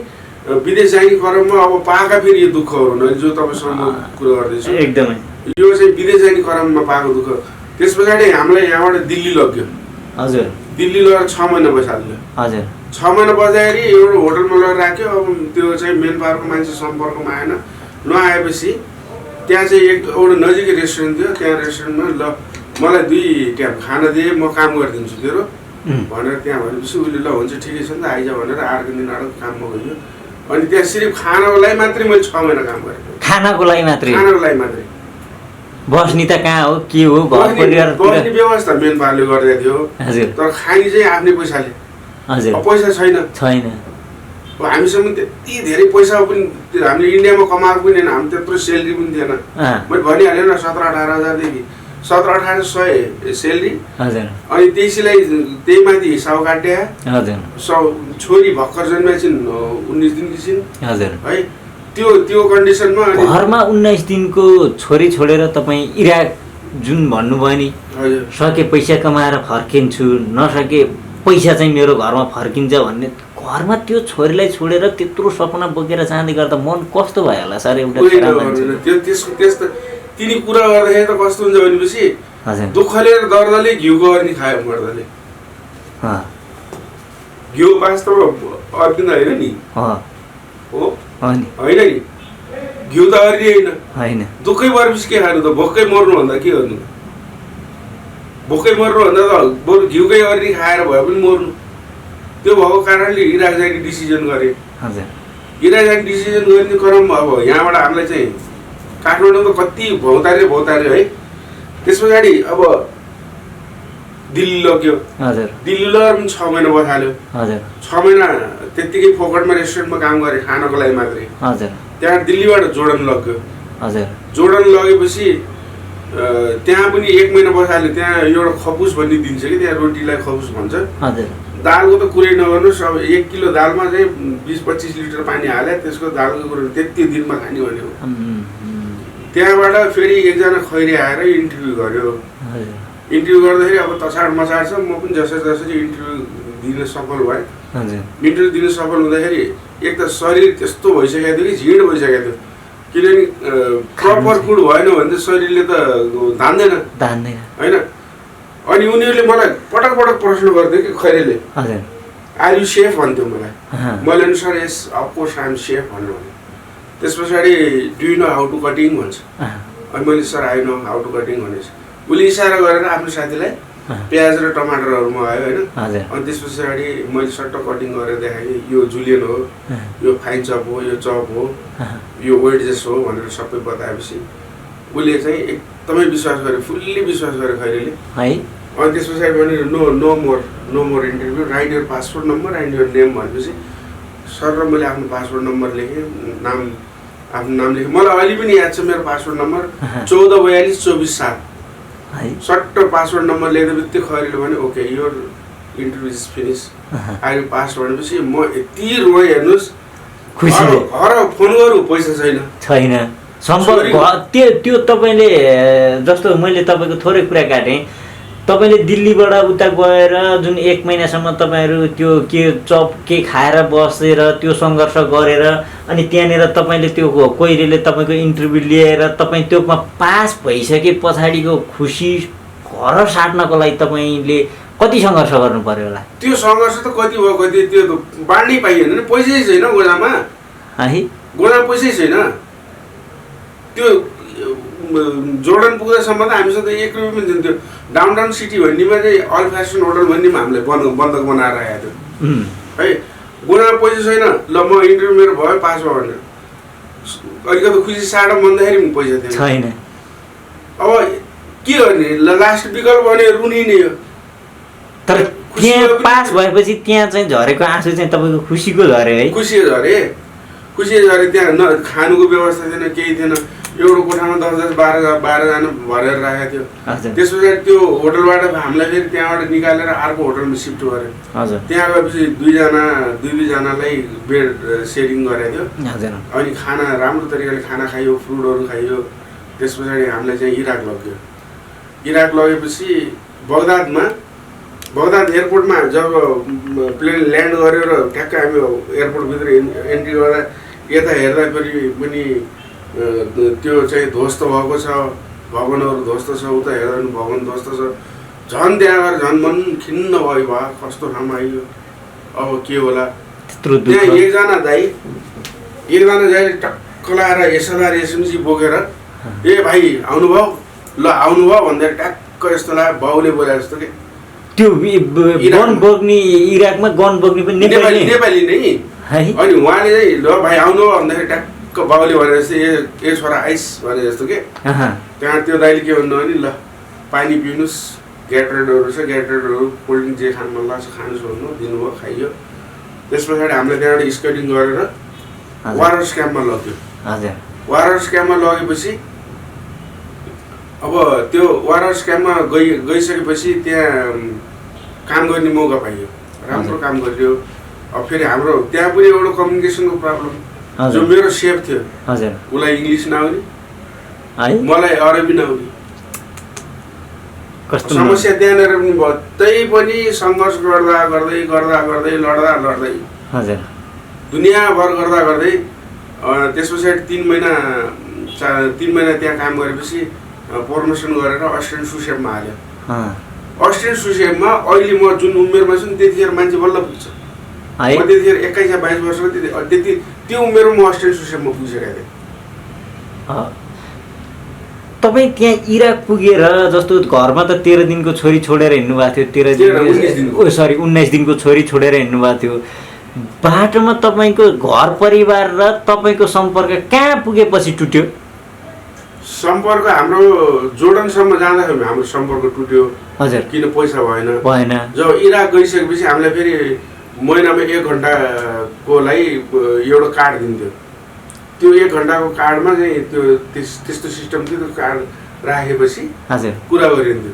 विदेश जाने क्रममा अब पाएका फेरि यो दुःखहरू नै जो तपाईँसँग म कुरा गर्दैछु, एकदमै यो चाहिँ विदेश जाने क्रममा पाएको दुःख। त्यस पछाडि हामीलाई यहाँबाट दिल्ली लग्यो। दिल्ली लगेर 6 महिना बसाल्यो। 6 महिना बस्दाखेरि एउटा होटलमा लगेर राख्यो। अब त्यो चाहिँ मेन पावरको मान्छे सम्पर्कमा आएन। नआएपछि त्यहाँ चाहिँ एउटा नजिकै रेस्टुरेन्ट थियो, त्यहाँ रेस्टुरेन्टमा ल मलाई 2 ट्याप खाना दिए, म काम गरिदिन्छु तेरो भनेर त्यहाँ भनेपछि उसले ल हुन्छ ठिकै छ नि त आइज भनेर अर्को दिन अर्को काममा गयो। अनि त्यहाँ सिर्फ खानाको लागि मात्रै मैले 6 महिना काम गरेँ। खानाको लागि मात्रै? खानाको लागि मात्रै। बस्ने त कहाँ हो, के हो, घर परिवार बस्ने व्यवस्था मेन पावरले गर्दै थियो। तर खाने चाहिँ आफ्नै पैसाले। पैसा छैन। हामीसँग त्यति धेरै पैसा पनि हामीले इन्डियामा कमाएको पनि होइन, हामी त्यत्रो सेलेरी पनि थिएन। मैले भनिहालेँ न 17-18 हजारदेखि 1700-1800 सेलेरी हजुर अनि त्यसैलाई त्यही माथि हिसाब काट्या हजुर छोरी भर्खर जन्मेछिन् 19 दिनकी छिन् हजुर है त्यो कन्डिसनमा घरमा 19 दिनको छोरी छोडेर तपाईँ इराक जुन भन्नुभयो नि हजुर सके पैसा कमाएर फर्किन्छु नसके पैसा चाहिँ मेरो घरमा फर्किन्छ भन्ने घरमा त्यो छोरीलाई छोडेर त्यत्रो सपना बोकेर जाँदै गर्दा मन कस्तो भयो होला सर एउटा छोरा मान्छे त्यो त्यस्तो तिनी कुरा गर्दाखेरि त कस्तो हुन्छ भनेपछि हजुर दुःखले र दर्दले घिउको अर्नी खायो मर्दले घिउ वास्तवमा अर्किँद होइन नि हो होइन नि घिउ त अर्नी होइन दुःखै मरेपछि के खानु त भोकै मर्नुभन्दा के गर्नु भोकै मर्नुभन्दा त बरु घिउकै अर्नी खाएर भए पनि मर्नु त्यो भएको कारणले इराक जाने डिसिजन गरे इराक जाने डिसिजन गर्ने क्रममा अब यहाँबाट हामीलाई चाहिँ काठमाडौँ त कति भौतारे है त्यस पछाडि अब दिल्ली लग्यो दिल्ली लगेर पनि 6 महिना बसाल्यो 6 महिना त्यत्तिकै फोकटमा रेस्टुरेन्टमा काम गरे खानको लागि मात्रै त्यहाँ दिल्लीबाट जोर्डन लग्यो जोर्डन लगेपछि त्यहाँ पनि 1 महिना बसाल्यो त्यहाँ एउटा खपुस भन्ने दिन्छ कि त्यहाँ रोटीलाई खपुस भन्छ दालको त कुरै नगर्नुहोस् अब 1 किलो दालमा चाहिँ 20-25 लिटर पानी हाले त्यसको दालको कुरो त्यति दिनमा खाने भनेको त्यहाँबाट फेरि एकजना खैरी आएर इन्टरभ्यू गर्यो इन्टरभ्यू गर्दाखेरि अब तछाड मछाड छ म पनि जसरी इन्टरभ्यू दिन सफल भएँ इन्टरभ्यू दिन सफल हुँदाखेरि एक त शरीर त्यस्तो भइसकेको थियो कि झिड भइसकेको थियो किनभने प्रपर फुड भएन भने त शरीरले त धान्दैन होइन अनि उनीहरूले मलाई पटक प्रश्न गर्थ्यो कि खैरेले आर यु सेफ भन्थ्यो मलाई मैले sir yes of course I am safe भन्नु भने त्यस पछाडि do you know how to cutting भन्छ अनि मैले sir I know how to cutting भनेपछि उसले इसारा गरेर आफ्नो साथीलाई प्याज र टमाटरहरू मगायो होइन अनि त्यस पछाडि मैले सट्ट कटिङ गरेर देखाएँ कि यो जुलियन हो यो फाइन चप हो यो चप हो यो वेडजेस हो भनेर सबै बताएपछि उसले चाहिँ एकदमै विश्वास गरे फुल्ली विश्वास गरे खैरेले अनि त्यस पछाडि भने no more interview write your passport number and your name भनेपछि सर र मैले आफ्नो पासपोर्ट नम्बर लेखेँ आफ्नो नाम लेखेँ मलाई अहिले पनि याद छ मेरो पासपोर्ट नम्बर 144224 सट्ट पासपोर्ट नम्बर लेख्दा बित्तिकै खैरेले भने okay your interview is finish I pass भनेपछि म यति रोएँ हेर्नुहोस् खुसीले घर फोन गरौँ पैसा छैन सम्पर्क त्यो तपाईँले जस्तो मैले तपाईँको थोरै कुरा काटेँ तपाईँले दिल्लीबाट उता गएर जुन 1 महिनासम्म तपाईँहरू त्यो के चप के खाएर बसेर त्यो सङ्घर्ष गरेर अनि त्यहाँनिर तपाईँले त्यो कोइरेले तपाईँको इन्टरभ्यू लिएर तपाईँ त्योमा पास भइसके पछाडिको खुसी घर साट्नको लागि तपाईँले कति सङ्घर्ष गर्नु पर्यो होला त्यो सङ्घर्ष त कति भयो कति त्यो त बाँड्नै पाइएन नि पैसै छैन गोदामा है गोदामा पैसै छैन त्यो जोर्डन पुग्दासम्म त हामीसँग 1 रुपियाँ पनि दिन्थ्यो डाउनटाउन सिटी भन्नेमा चाहिँ अल फ्यासन होटल भन्नेमा हामीलाई बन्दक बनाएर आएको थियो है गोदामा पैसा छैन ल म इन्टरभ्यू मेरो भयो पास भयो भनेर अलिकति खुसी साडो भन्दाखेरि पनि पैसा छैन अब के गर्ने लास्ट विकल्प भने रुनी नै हो तर त्यहाँ पास भएपछि त्यहाँ चाहिँ झरेको आँसु चाहिँ तपाईँको खुसीको झरे है खुसी झरे त्यहाँ न खानुको व्यवस्था थिएन केही थिएन एउटा कोठामा 10-12 जना भरेर राखेको थियो त्यस पछाडि त्यो होटलबाट हामीलाई फेरि त्यहाँबाट निकालेर अर्को होटलमा सिफ्ट गऱ्यो त्यहाँ गएपछि दुईजनालाई बेड सेयरिङ गरेको थियो अनि खाना राम्रो तरिकाले खाना खाइयो फ्रुटहरू खाइयो त्यस पछाडि हामीलाई चाहिँ इराक लगेपछि बगदाद एयरपोर्टमा जब प्लेन ल्यान्ड गरेर ठ्याक्क हामी एयरपोर्टभित्र एन्ट्री गर्दा यता हेर्दा पनि त्यो चाहिँ ध्वस्त भएको छ भवनहरू ध्वस्त छ उता हेर्दा पनि भवन ध्वस्त छ झन् त्यहाँ गएर झन् मन खिन्न भयो भा कस्तो ठाउँमा आइयो अब के होला त्यहाँ एकजना दाइले टक्क लाएर एसएलआर एसएमजी बोकेर ए भाइ आउनुभयो भन्दा ट्याक्क यस्तो लाग्यो बाउले बोले जस्तो के त्यो गन बोक्ने इराकमा गन बोक्ने पनि नेपाली नै अनि उहाँले चाहिँ ल भाइ आउनु भन्दाखेरि ट्याक्क बाउले भने जस्तो ए छोरा आइस भने जस्तो के त्यहाँ त्यो दाइले के भन्नु भने ल पानी पिउनुहोस् ग्याटरेडहरू छ ग्याटरेडहरू कोल्ड ड्रिङ्क जे खानु मन लाग्छ खानुहोस् भन्नु दिनुभयो खाइयो त्यस पछाडि हामीले त्यहाँबाट स्केटिङ गरेर वारर्स क्याम्पमा लग्यो वारर्स क्याम्पमा लगेपछि अब त्यो वारहाउस क्याम्पमा गइसकेपछि त्यहाँ काम गर्ने मौका पाइयो, राम्रो काम गरियो। अब फेरि हाम्रो त्यहाँ पनि एउटा कम्युनिकेसनको प्रब्लम, जो मेरो सेफ थियो उसलाई इङ्ग्लिस नआउने, मलाई अरबी नआउने, समस्या त्यहाँनिर पनि भयो। त्यही पनि सङ्घर्ष गर्दा गर्दै लड्दै दुनियाँभर गर्दै त्यस पछाडि 3 महिना त्यहाँ काम गरेपछि प्रमोसन गरेर असिस्टेन्ट सुसेफमा हाल्यो। असिस्टेन्ट सुसेफमा अहिले म जुन उमेरमा छु त्यतिखेर मान्छे बल्ल पुग्छ। म त्यतिखेर 21 या 22 वर्षको त्यति त्यो उमेरमा म असिस्टेन्ट सुसेफमा पुगिसकेको थिएँ। तपाईँ त्यहाँ इराक पुगेर जस्तो घरमा त 13 दिनको छोरी छोडेर हिँड्नु भएको थियो, 19 दिनको छोरी छोडेर हिँड्नु भएको थियो। बाटोमा तपाईँको घर परिवार र तपाईँको सम्पर्क कहाँ पुगेपछि टुट्यो? सम्पर्क हाम्रो जोर्डनसम्म जाँदाखेरि हाम्रो सम्पर्क टुट्यो। हजुर, किन पैसा भएन। जब इराक गइसकेपछि हामीलाई फेरि महिनामा 1 घन्टाको लागि एउटा कार्ड दिन्थ्यो। त्यो 1 घन्टाको कार्डमा चाहिँ त्यो त्यस्तो सिस्टम थियो। त्यो कार्ड राखेपछि हजुर कुरा गरिन्थ्यो।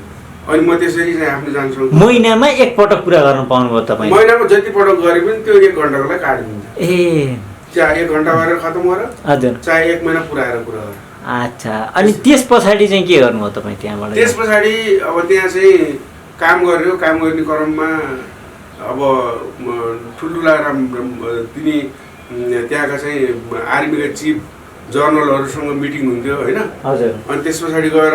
अनि म त्यसरी चाहिँ आफ्नो जानसँग महिनामा 1 पटक कुरा गर्न पाउनुभयो तपाईँ? महिनामा जति पटक गरे पनि त्यो 1 घन्टाको लागि कार्ड दिन्थ्यो। चाहे 1 घन्टा गरेर खतम गरेर, हजुर, चाहे 1 महिना पुऱ्याएर कुरा गरेर। अच्छा, अनि त्यस पछाडि चाहिँ के गर्नुभयो तपाईँ त्यहाँबाट? त्यस पछाडि अब त्यहाँ चाहिँ काम गर्यो। काम गर्ने क्रममा अब ठुल्ठुला तिनी त्यहाँका चाहिँ आर्मीका चिफ जनरलहरूसँग मिटिङ हुन्थ्यो होइन। हजुर, अनि त्यस पछाडि गएर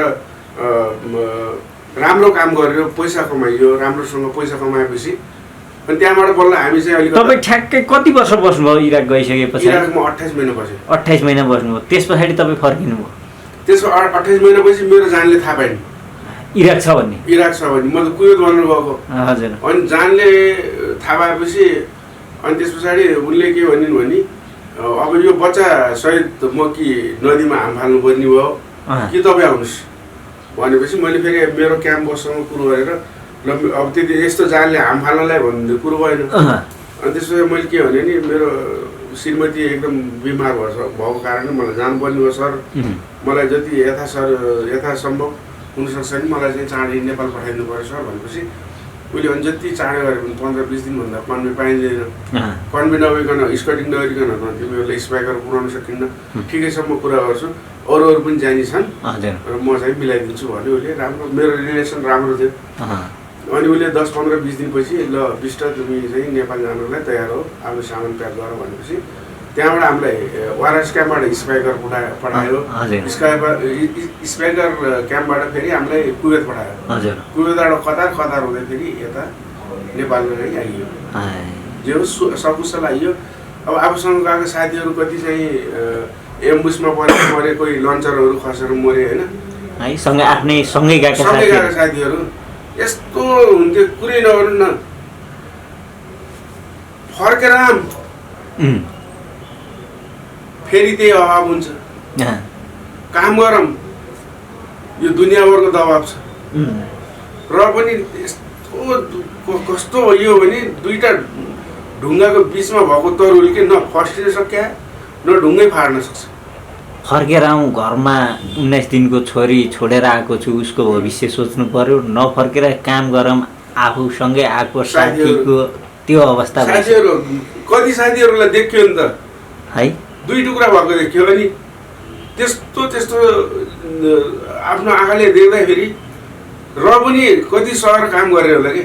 राम्रो काम गरेर पैसा कमाइयो। राम्रोसँग पैसा कमाएपछि अनि त्यहाँबाट बल्ल हामी चाहिँ अलिक। तपाईँ ठ्याक्कै कति वर्ष बस्नुभयो इराक गइसकेपछि? इराकमा 28 महिना बसेँ। 28 महिना बस्नुभयो, त्यस पछाडि तपाईँ फर्किनुभयो? त्यसको 28 महिनापछि मेरो जानले थाहा पाएन इराक छ भन्ने। म त कुवेत भन्नु गएको। हजुर, अनि जानले थाहा पाएपछि अनि त्यस पछाडि उनले के भनिन् भने अब यो बच्चा सहित म कि नदीमा हाम फाल्नुपर्ने भयो कि तपाईँ आउनुहोस् भनेपछि मैले फेरि मेरो क्याम्प बससँग कुरो गरेर ल अब त्यति यस्तो जानले हाम फाल्नलाई भन्ने कुरो भएन। अनि त्यसपछि मैले के भने नि मेरो श्रीमती एकदम बिमार भएको कारणले मलाई जानुपर्ने भयो सर। मलाई जति यथासम्भव हुनसक्छ नि मलाई चाहिँ चाँडै नेपाल पठाइदिनु पऱ्यो सर भनेपछि उसले भने जति चाँडै गऱ्यो भने 15-20 दिनभन्दा कन्भे पाइँदैन। कन्भे नभइकन स्कटिङ नगरिकन तिमीहरूलाई स्पाइकर पुऱ्याउन सकिन्न। ठिकै छ, म कुरा गर्छु, अरू पनि जानी छन् र म चाहिँ मिलाइदिन्छु भन्यो उसले। राम्रो मेरो रिलेसन राम्रो थियो। अनि उसले 10-15-20 दिनपछि ल बिष्ट तिमी चाहिँ नेपाल जानुलाई तयार हो, आफ्नो सामान प्याक गर भनेपछि त्यहाँबाट हामीलाई वारहाउस क्याम्पबाट स्पाइकर पठायो। स्पाइकर क्याम्पबाट फेरि हामीलाई कुवेत पठायो। कुवेतबाट कतार हुँदै फेरि यता नेपालमा चाहिँ आइयो। जे सकुशल आइयो। अब आफूसँग गएको साथीहरू कति चाहिँ एम्बुसमा परे, कोही लन्चरहरू खसेर मरे होइन। सँगै गएका साथीहरू यस्तो हुन्थ्यो कुरै नगर्नु न, फर्केर फेरि त्यही अभाव हुन्छ, काम गरौँ, यो दुनियाँभरको दबाब छ। र पनि यस्तो कस्तो भयो भने 2टा ढुङ्गाको बिचमा भएको तरुल के न फस्टिन सक्या न ढुङ्गै फाड्न सक्छ। फर्केर आउँ, घरमा 19 दिनको छोरी छोडेर आएको छु, उसको भविष्य सोच्नु पर्यो, नफर्केर काम गरौँ, आफूसँगै आएको साथीको त्यो अवस्था। साथीहरू कति साथीहरूलाई देख्यो नि त है, 2 टुक्रा भएको देख्यो। अनि त्यस्तो आफ्नो आँखाले देख्दाखेरि र पनि कति सहर काम गरेर होला कि।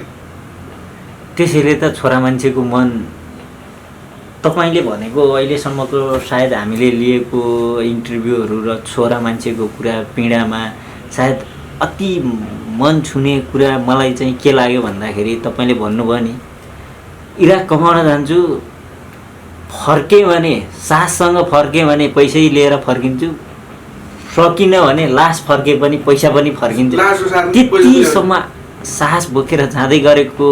त्यसैले त छोरा मान्छेको मन, तपाईँले भनेको अहिलेसम्मको सायद हामीले लिएको इन्टरभ्यूहरू र छोरा मान्छेको कुरा पीडामा सायद अति मन छुने कुरा मलाई चाहिँ के लाग्यो भन्दाखेरि तपाईँले भन्नुभयो नि इराक कमाउन जान्छु, फर्केँ भने साससँग फर्केँ भने पैसै लिएर फर्किन्छु, सकिनँ भने लास फर्के पनि पैसा पनि फर्किन्छ। त्यतिसम्म साहस बोकेर जाँदै गरेको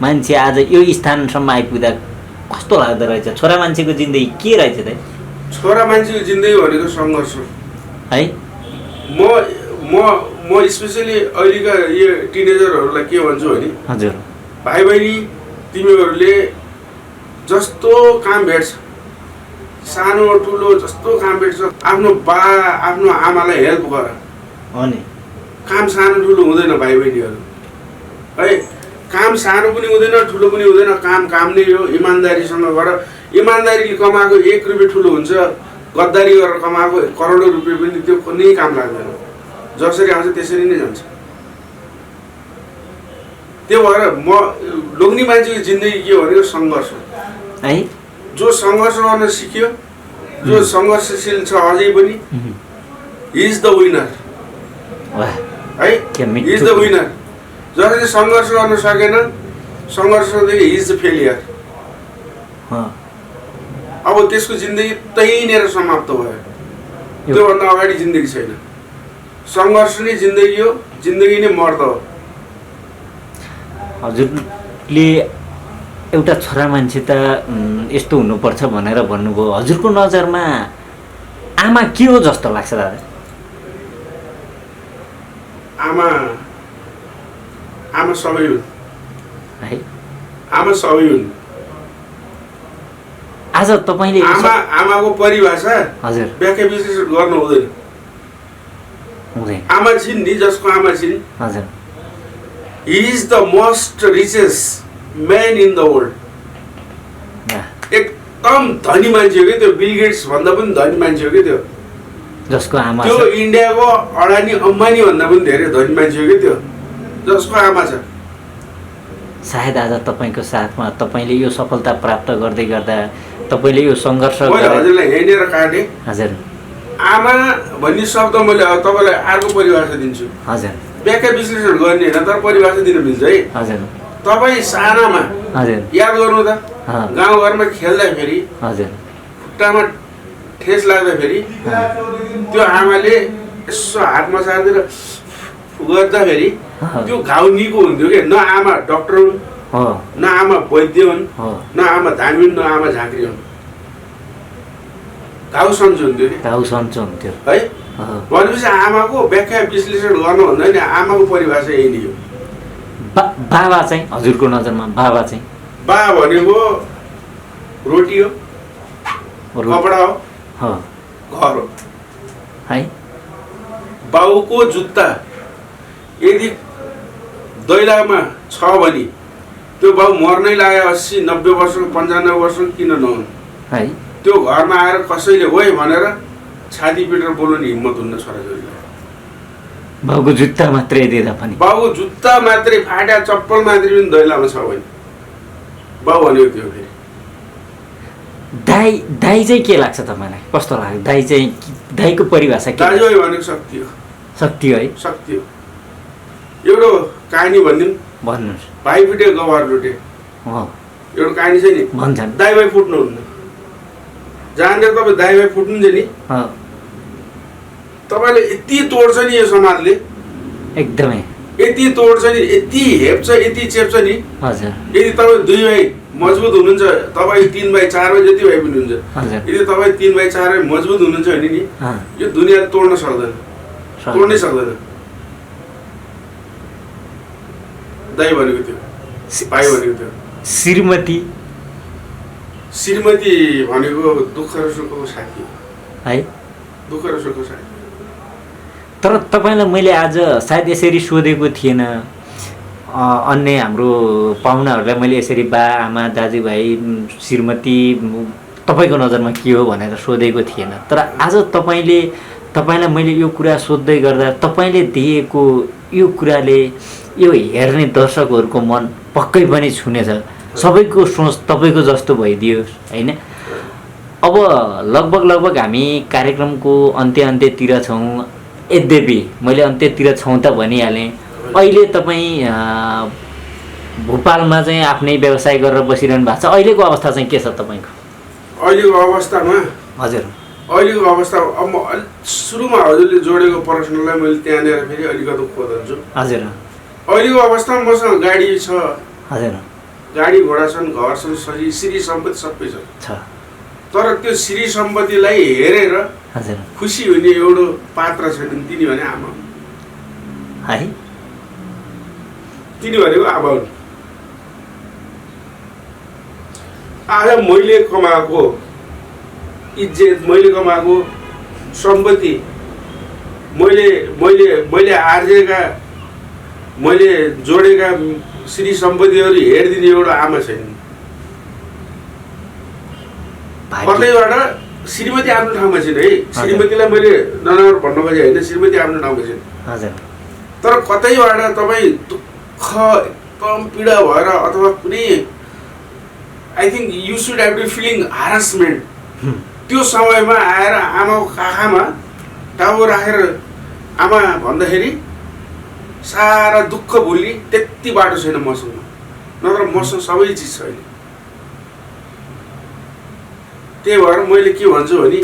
मान्छे आज यो स्थानसम्म आइपुग्दा कस्तो लाग्दो रहेछ? छोरा मान्छेको जिन्दगी के रहेछ त? छोरा मान्छेको जिन्दगी भनेको सङ्घर्ष है। म स्पेसली अहिलेका यो टिनेजरहरूलाई के भन्छु भने, हजुर भाइ बहिनी तिमीहरूले जस्तो काम भेट्छ, सानो ठुलो जस्तो काम भेट्छ, आफ्नो आमालाई हेल्प गर। काम सानो ठुलो हुँदैन भाइ बहिनीहरू है। काम सानो पनि हुँदैन ठुलो पनि हुँदैन, काम नै हो। इमान्दारीसँग गर, इमान्दारीले कमाएको 1 रुपियाँ ठुलो हुन्छ, गद्दारी गरेर कमाएको करोडौँ रुपियाँ पनि त्यो कुनै काम लाग्दैन। जसरी आउँछ त्यसरी नै जान्छ। त्यो भएर म लोग्ने मान्छेको जिन्दगी के हो भनेको सङ्घर्ष है। जो सङ्घर्ष गर्न सिक्यो, जो सङ्घर्षशील छ अझै पनि, इज द विनर है। Is the winner. जसले सङ्घर्ष गर्न सकेन, सङ्घर्षदेखि इज द फेलियर। अब त्यसको जिन्दगी त्यहीँनिर समाप्त भयो। त्योभन्दा अगाडि जिन्दगी छैन। सङ्घर्ष नै जिन्दगी हो, जिन्दगी नै मर्द हो। हजुरले एउटा छोरा मान्छे त यस्तो हुनुपर्छ भनेर भन्नुभयो। हजुरको नजरमा आमा के हो जस्तो लाग्छ दादा? आमा सबै हुन् है। आमा सबै हुन्। आज तपाईँले आमाको परिभाषा हजुर व्याख्या विश्लेषण गर्नु हुँदैन। आमा छिन् नि, जसको आमा छिन्, हजुर, he is the most richest man in the world. एकदम धनी मान्छे हो कि त्यो, बिल गेट्स भन्दा पनि धनी मान्छे हो कि त्यो, जसको आमा त्यो इन्डियाको अडानी अम्बानी भन्दा पनि धेरै धनी मान्छे हो कि त्यो, जसको आमा छ। सायद आज तपाईँको साथमा तपाईँले यो सफलता प्राप्त गर्दै गर्दा तपाईँले यो सङ्घर्ष हजुरलाई यहीँनिर काटेँ। हजुर, आमा भन्ने शब्द मैले तपाईँलाई अर्को परिभाषा दिन्छु। हजुर, व्याख्या विश्लेषण गर्ने होइन, तर परिभाषा दिन मिल्छ है। हजुर, तपाईँ सानामा हजुर याद गर्नु त, गाउँघरमा खेल्दाखेरि हजुर खुट्टामा ठेस लाग्दाखेरि त्यो आमाले यसो हात मसालेर गर्दाखेरि त्यो घाउ निको हुन्थ्यो कि। न आमा डक्टर हुन्, न आमा वैद्य हुन्, न आमा धामी हुन्, न आमा झाँक्री हुन्। घाउ सन्चो हुन्थ्यो कि, घाउ सन्चो हुन्थ्यो है। भनेपछि आमाको व्याख्या विश्लेषण गर्नुभन्दा नि आमाको परिभाषा यही नै हो। बाबा चाहिँ हजुरको नजरमा बाबा चाहिँ? बा भनेको रोटी हो, कपडा हो, घर हो है। बाउको जुत्ता यदि दैलामा छ भने त्यो बाउ मर्नै लाग्यो 80-90 वर्षको 95 वर्षको किन नहुन् है। त्यो घरमा आएर कसैले ओइ भनेर छाती पिटेर बोल्ने हिम्मत हुन्न छोराछोरीलाई। बाउको जुत्ता मात्रै दिँदा पनि, बाउको जुत्ता मात्रै, फाटा चप्पल मात्रै पनि दैलामा छ भने बाउ भनेको त्यो। फेरि दाइ चाहिँ के लाग्छ तपाईँलाई? कस्तो लाग्छ दाइ चाहिँ? दाइको परिभाषा के? दाजु भनेको शक्ति हो। शक्ति है, शक्ति हो। एउटा कहानी भनिदिउँ, भन्नुहोस्। भाइ फुटे गवार लुटे, एउटा कहानी छ नि, भन्छन् दाइ भाइ फुट्नुहुन्न। जहाँनिर तपाईँ दाइ भाइ फुट्नुहुन्छ नि, तपाईँले यति तोड्छ नि यो समाजले, एकदमै यति तोड्छ नि, यति हेप्छ, यति चेप्छ नि। हजुर, यदि तपाईँ 2 भाइ मजबुत हुनुहुन्छ, तपाईँ 3 भाइ 4 भाइ जति भाइ पनि हुन्छ, यदि तपाईँ 3 भाइ 4 भाइ मजबुत हुनुहुन्छ भने नि यो दुनियाँ तोड्न सक्दैन, तोड्नै सक्दैन। दाइ भनेको त्यो, भाइ भनेको त्यो। श्रीमती भनेको दुःख र सुखको साथी हो है, दुःख र सुखको साथी। तर तपाईँलाई मैले आज सायद यसरी सोधेको थिएन, अन्य हाम्रो पाहुनाहरूलाई मैले यसरी बा आमा दाजुभाइ श्रीमती तपाईँको नजरमा के हो भनेर सोधेको थिएन। तर आज तपाईँलाई मैले यो कुरा सोध्दै गर्दा तपाईँले दिएको यो कुराले यो हेर्ने दर्शकहरूको मन पक्कै पनि छुनेछ। सबैको सोच तपाईँको जस्तो भइदियोस् होइन। अब लगभग हामी कार्यक्रमको अन्त्यतिर छौँ। यद्यपि मैले अन्त्यतिर छौँ त भनिहालेँ। अहिले तपाईँ भोपालमा चाहिँ आफ्नै व्यवसाय गरेर बसिरहनु भएको छ। अहिलेको अवस्था चाहिँ के छ तपाईँको? अहिलेको अवस्थामा हजुर, अहिलेको अवस्था अब म सुरुमा हजुरले जोडेको प्रश्नलाई मैले त्यहाँनिर फेरि अलिकति खोज्छु। हजुर, अहिलेको अवस्थामा मसँग गाडी छ, हजुर, गाडी घोडा छन्, घर छन्, श्री सम्पत्ति सबै छ। तर त्यो श्री सम्पत्तिलाई हेरेर हजुर खुसी हुने एउटा पात्र छैनन्, तिनी भने आमा है। तिनी भनेको आमा हुन्। आज मैले कमाएको इज्जत, मैले कमाएको सम्पत्ति मैले आर्जेका मैले जोडेका श्री सम्पत्तिहरू हेरिदिने एउटा आमा छैन। कतैबाट श्रीमती आफ्नो ठाउँमा छिन् है, श्रीमतीलाई मैले नराम्रो भन्न खोजेँ होइन, श्रीमती आफ्नो ठाउँमा छिन्। तर कतैबाट तपाईँ दुःख एकदम पीडा भएर अथवा कुनै I think you should have to feeling harassment त्यो समयमा आएर आमाको काखमा टाउको राखेर आमा भन्दाखेरि सारा दुःख भुल्ने त्यति बाटो छैन मसँग, नत्र मसँग सबै चिज छैन। त्यही भएर मैले के भन्छु भने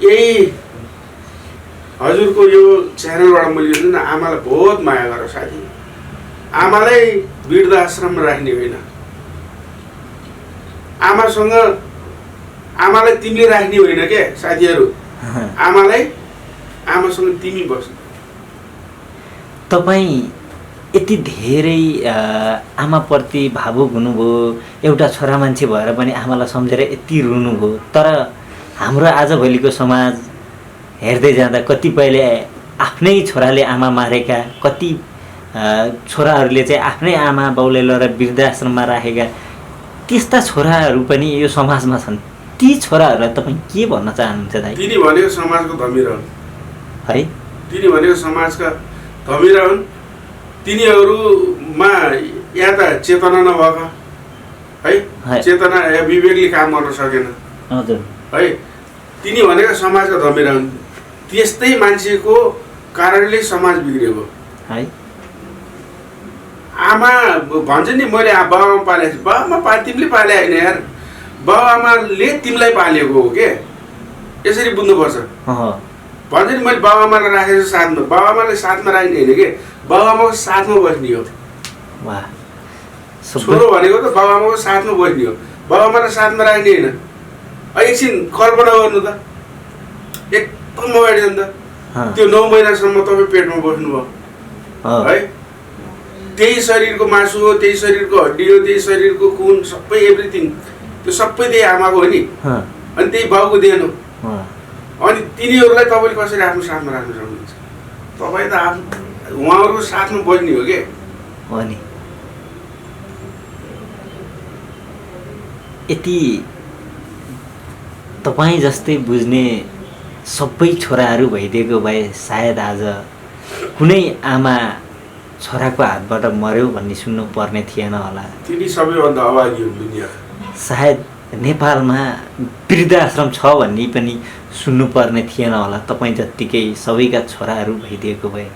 यही हजुरको यो च्यानलबाट मैले यो आमालाई बहुत माया गर साथी। आमालाई वृद्धाश्रममा राख्ने होइन, आमालाई तिमीले राख्ने होइन क्या साथीहरू, आमासँग तिमी बस्नु। तपाईँ यति धेरै आमाप्रति भावुक हुनुभयो, एउटा छोरा मान्छे भएर पनि आमालाई सम्झेर यति रुनुभयो। तर हाम्रो आजभोलिको समाज हेर्दै जाँदा कतिपयले आफ्नै छोराले आमा मारेका, कति छोराहरूले चाहिँ आफ्नै आमा बाउले लगेर वृद्धाश्रममा राखेका, त्यस्ता छोराहरू पनि यो समाजमा छन्। ती छोराहरूलाई तपाईँ के भन्न चाहनुहुन्छ दाइ? तिनी भनेको समाजको धमिरा हुन् है, तिनी भनेको समाजका धमिरा हुन्। तिनीहरूमा या त चेतना नभएका है, चेतना या विवेकले काम गर्न सकेन है, तिनी भनेको समाजका धमिरा हुन्। त्यस्तै मान्छेको कारणले समाज बिग्रेको है। आमा भन्छ नि मैले बाबामा पालेको छु, बाबामा तिमीले पाले होइन यार, बाबाआमाले तिमीलाई पालेको हो के, यसरी बुझ्नुपर्छ। भन्छ नि मैले बाबाआमालाई राखेको छु साथमा, बाबाआमालाई साथमा राख्ने होइन के, बाबाआमाको साथमा बस्ने हो। छोरो भनेको त बाबाआमाको साथमा बस्ने हो, बाबाआमालाई साथमा राख्ने होइन। एकछिन कल्पना गर्नु त, एकदम अगाडि जानु त, त्यो 9 महिनासम्म तपाईँ पेटमा बस्नुभयो है, त्यही शरीरको मासु हो, त्यही शरीरको हड्डी हो, त्यही शरीरको खुन सबै एभ्रिथिङ त्यो सबै त्यही आमाको हो नि, अनि त्यही बाउको देन हो। अनि तिनीहरूलाई तपाईँले कसरी आफ्नो साथमा राख्न सक्नुहुन्छ? तपाईँ त उहाँहरूको साथमा बस्ने हो के। अनि यति तपाईँ जस्तै बुझ्ने सबै छोराहरू भइदिएको भए सायद आज कुनै आमा छोराको हातबाट मर्यो भन्ने सुन्नु पर्ने थिएन होला। तिनी सबैभन्दा अभागी हो दुनिया। सायद नेपालमा वृद्धाश्रम छ भन्ने पनि सुन्नुपर्ने थिएन होला तपाईँ जत्तिकै सबैका छोराहरू भइदिएको भए।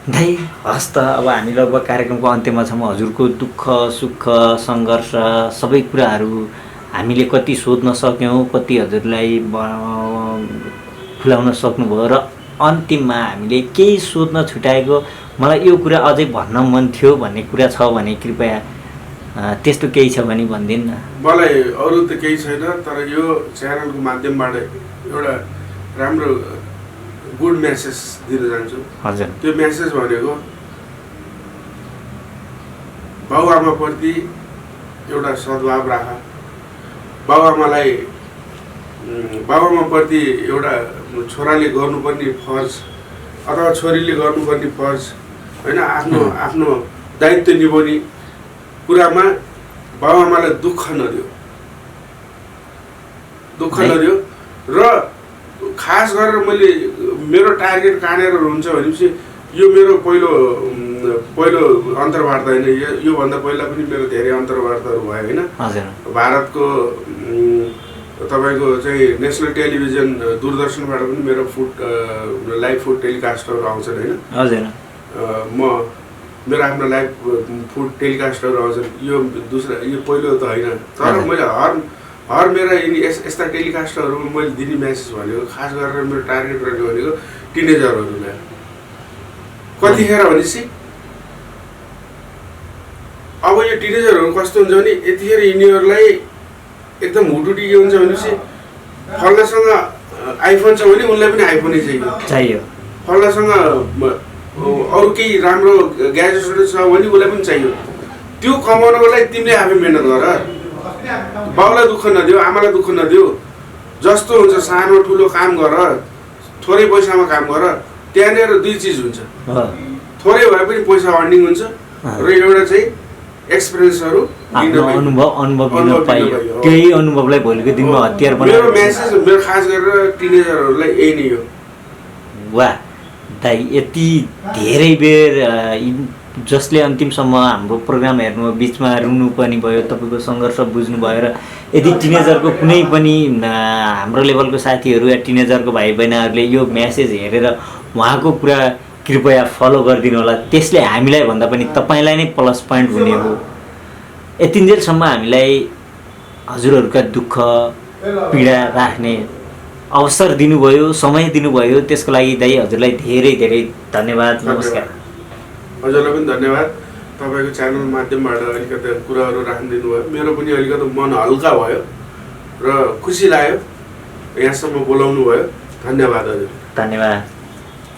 दाइ हस् त, अब हामी लगभग कार्यक्रमको अन्त्यमा छौँ। हजुरको दुःख सुख सङ्घर्ष सबै कुराहरू हामीले कति सोध्न सक्यौँ, कति हजुरलाई खुलाउन सक्नुभयो, र अन्तिममा हामीले केही सोध्न छुट्याएको मलाई यो कुरा अझै भन्न मन थियो भन्ने कुरा छ भने कृपया त्यस्तो केही छ भने भनिदिनु न। मलाई अरू त केही छैन, तर यो च्यानलको माध्यमबाट एउटा राम्रो गुड मेसेज दिन चाहन्छु। हजुर, त्यो मेसेज भनेको बाबुआमाप्रति एउटा सद्भाव राख, बाबुआमाप्रति एउटा छोराले गर्नुपर्ने फर्ज अथवा छोरीले गर्नुपर्ने फर्ज होइन, आफ्नो दायित्व निभाउने कुरामा बाबुआमालाई दुःख नदियो र खास गरेर मैले मेरो टार्गेट कहाँनिर हुन्छ भनेपछि यो मेरो पहिलो अन्तर्वार्ता होइन, योभन्दा पहिला पनि मेरो धेरै अन्तर्वार्ताहरू भयो होइन। भारतको तपाईँको चाहिँ नेसनल टेलिभिजन दूरदर्शनबाट पनि मेरो लाइभ फुड टेलिकास्टहरू आउँछन् होइन। मेरो आफ्नो लाइभ फुड टेलिकास्टहरू आउँछन्। यो पहिलो त होइन, तर मैले हर मेरा यस्ता टेलिकास्टहरूमा मैले दिने म्यासेज भनेको खास गरेर मेरो टार्गेट रहेको भनेको टिनेजरहरूलाई। कतिखेर भनेपछि अब यो टिनेजरहरू कस्तो हुन्छ भने यतिखेर यिनीहरूलाई एकदम हुटुटी के हुन्छ भनेपछि फल्नासँग आइफोन छ भने उनलाई पनि आइफोनै चाहियो, फल्नासँग अरू केही राम्रो ग्याजेट्सहरू छ भने उसलाई पनि चाहियो। त्यो कमाउनको लागि तिमीले आफै मिहिनेत गर, बाउलाई दुःख नदियो, आमालाई दुःख नदियो, जस्तो हुन्छ सानो ठुलो काम गर, थोरै पैसामा काम गर। त्यहाँनिर दुई चिज हुन्छ, थोरै भए पनि पैसा अर्निङ हुन्छ र एउटा चाहिँ एक्सपिरियन्सहरू अनुभव लिन पाइयो। त्यही अनुभवलाई भोलिको दिनमा हतियार मेरो मेसेज मेरो खास गरेर टिनेजरहरूलाई यही नै हो। वाह दाइ, यति धेरै बेर जसले अन्तिमसम्म हाम्रो प्रोग्राम हेर्नु बिचमा रुनु पनि भयो, तपाईँको सङ्घर्ष बुझ्नुभयो र यदि टिनेजरको कुनै पनि हाम्रो लेभलको साथीहरू या टिनेजरको भाइ बहिनीहरूले यो म्यासेज हेरेर उहाँको कुरा कृपया फलो गरिदिनु होला। त्यसले हामीलाई भन्दा पनि तपाईँलाई नै प्लस पोइन्ट हुने हो। यतिन्जेलसम्म हामीलाई हजुरहरूका दुःख पीडा राख्ने अवसर दिनुभयो, समय दिनुभयो, त्यसको लागि दाइ हजुरलाई धेरै धेरै धन्यवाद। नमस्कार। हजुरलाई पनि धन्यवाद। तपाईँको च्यानल माध्यमबाट अलिकति कुराहरू राखिदिनु भयो। मेरो पनि अलिकति मन हल्का भयो र खुसी लाग्यो। यहाँसम्म बोलाउनु भयो। धन्यवाद हजुर। धन्यवाद।